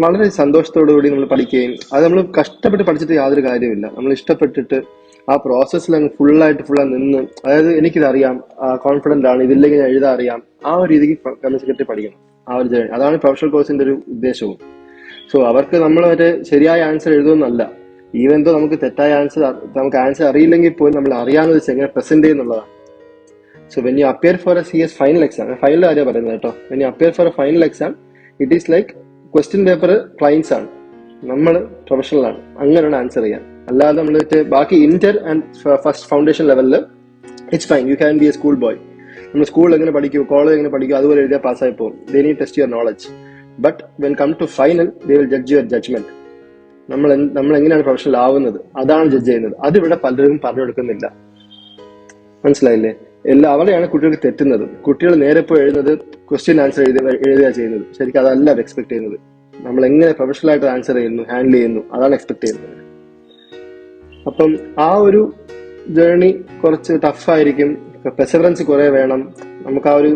വളരെ സന്തോഷത്തോടു കൂടി നമ്മൾ പഠിക്കുകയും അത് നമ്മൾ കഷ്ടപ്പെട്ട് പഠിച്ചിട്ട് യാതൊരു കാര്യമില്ല. നമ്മൾ ഇഷ്ടപ്പെട്ടിട്ട് ആ പ്രോസസ്സിൽ അങ്ങ് ഫുള്ളായിട്ട് നിന്ന്, അതായത് എനിക്കിതറിയാം, കോൺഫിഡന്റ് ആണ്, ഇതില്ലെങ്കിൽ ഞാൻ എഴുതാൻ അറിയാം, ആ ഒരു രീതിക്ക് കമ്പനി സെക്രട്ടറി പഠിക്കണം. ആ ഒരു ജേണി അതാണ് പ്രൊഫഷണൽ കോഴ്സിന്റെ ഒരു ഉദ്ദേശവും. സോ അവർക്ക് നമ്മൾ ഒരു ശരിയായ ആൻസർ എഴുതുമെന്നല്ല, ഈവൻ ദോ നമുക്ക് തെറ്റായ ആൻസർ, നമുക്ക് ആൻസർ അറിയില്ലെങ്കിൽ പോലും നമ്മൾ അറിയാവുന്നത് എങ്ങനെ present ചെയ്യുന്നുള്ളതാണ്. So when you appear for a CS final exam, final കാര്യം പറയുന്നത് കേട്ടോ, when you appear for a final exam, it is like question paper clients ആണ്, നമ്മൾ പ്രൊഫഷണൽ ആണ്, അങ്ങനെയാണ് ആൻസർ ചെയ്യാൻ. അല്ലാതെ നമ്മൾ ബാക്കി ഇന്റർ ആൻഡ് ഫസ്റ്റ് ഫൗണ്ടേഷൻ ലെവലിൽ it's fine, you can be A school boy. നമ്മൾ സ്കൂളിൽ എങ്ങനെ പഠിക്കും, കോളേജ് എങ്ങനെ പഠിക്കും, അതുപോലെ എഴുതിയാൽ പാസ്സായി പോകും. They need test your knowledge. But when come to final they will judge your judgement. നമ്മൾ എങ്ങനെയാണ് പ്രൊഫഷണൽ ആവുന്നത്, അതാണ് ജഡ്ജ് ചെയ്യുന്നത്. അതിവിടെ പലരും പറഞ്ഞു കൊടുക്കുന്നില്ല. മനസ്സിലായില്ലേ? അവിടെയാണ് കുട്ടികൾക്ക് തെറ്റുന്നത്. കുട്ടികൾ നേരെ പോയി എഴുതുന്നത് ക്വസ്റ്റ്യൻ ആൻസർ എഴുതുക ചെയ്യുന്നത്. ശരിക്കും അതല്ല എക്സ്പെക്ട് ചെയ്യുന്നത്. നമ്മൾ എങ്ങനെ പ്രൊഫഷണൽ ആയിട്ട് ആൻസർ ചെയ്യുന്നു, ഹാൻഡിൽ ചെയ്യുന്നു, അതാണ് എക്സ്പെക്ട് ചെയ്യുന്നത്. അപ്പം ആ ഒരു ജേർണി കുറച്ച് ടഫായിരിക്കും. പെർസെവറൻസ് കുറെ വേണം. നമുക്ക് ആ ഒരു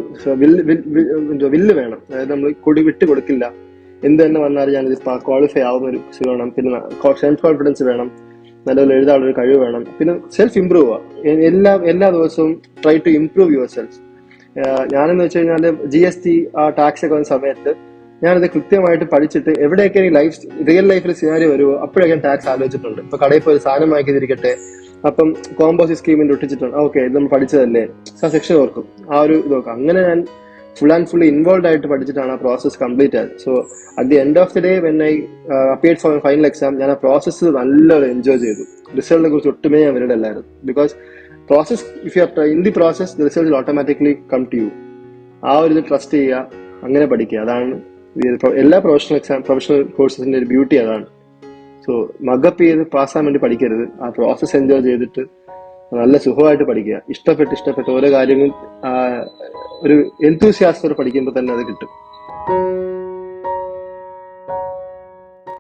വില്ല് വേണം. അതായത് നമ്മൾ വിട്ടു കൊടുക്കില്ല. എന്ത് തന്നെ വന്നാലും ഞാനിത് ക്വാളിഫൈ ആവുന്ന ഒരു വേണം. പിന്നെ സെൽഫ് കോൺഫിഡൻസ് വേണം, നല്ലപോലെ എഴുതാനുള്ളൊരു കഴിവ് വേണം. പിന്നെ സെൽഫ് ഇംപ്രൂവ് ആവുക. എല്ലാ ദിവസവും try to improve yourself. ഞാനെന്ന് വെച്ച് കഴിഞ്ഞാൽ GST ടാക്സ് ഒക്കെ വന്ന സമയത്ത് ഞാനത് കൃത്യമായിട്ട് പഠിച്ചിട്ട് എവിടെയൊക്കെ റിയൽ ലൈഫിൽ സിനാരി വരുമോ അപ്പോഴൊക്കെ ടാക്സ് ആലോചിച്ചിട്ടുണ്ട്. ഇപ്പൊ കടയിൽ പോയി സാധനം വാങ്ങിക്കിരിക്കട്ടെ, അപ്പം കോമ്പോസിറ്റ് സ്കീമിൽ ഒട്ടിച്ചിട്ടുണ്ട്, ഓക്കെ ഇത് നമ്മൾ പഠിച്ചതല്ലേ, സെക്ഷൻ ഓർക്കും, ആ ഒരു ഇതൊക്കെ. അങ്ങനെ ഞാൻ ഫുള്ളി ഇൻവോൾവ് ആയിട്ട് പഠിച്ചിട്ടാണ് ആ പ്രോസസ് കംപ്ലീറ്റ് ആയത്. So at the end of the day when I appeared for final exam, ഞാൻ ആ പ്രോസസ്സ് നല്ലോണം എൻജോയ് ചെയ്തു. റിസൾട്ടിനെ കുറിച്ച് ഒട്ടുമേ ഞാൻ വരടല്ലായിരുന്നു. Because process, if you are in the process, the result will automatically come to you. ആ ഒരു ഇത് ട്രസ്റ്റ് ചെയ്യുക, അങ്ങനെ പഠിക്കുക. അതാണ് എല്ലാ പ്രൊഫഷണൽ കോഴ്സസിന്റെ ഒരു ബ്യൂട്ടി അതാണ്. സോ മഗപ്പ് ചെയ്ത് പാസ്സാൻ വേണ്ടി പഠിക്കരുത്. ആ പ്രോസസ് എൻജോയ് ചെയ്തിട്ട് നല്ല സുഖമായിട്ട് പഠിക്കുക. ഇഷ്ടപ്പെട്ട് ഓരോ കാര്യങ്ങളും ഒരു എന്തൂസിയാസത്തോടെ പഠിക്കുമ്പോൾ തന്നെ അത് കിട്ടും.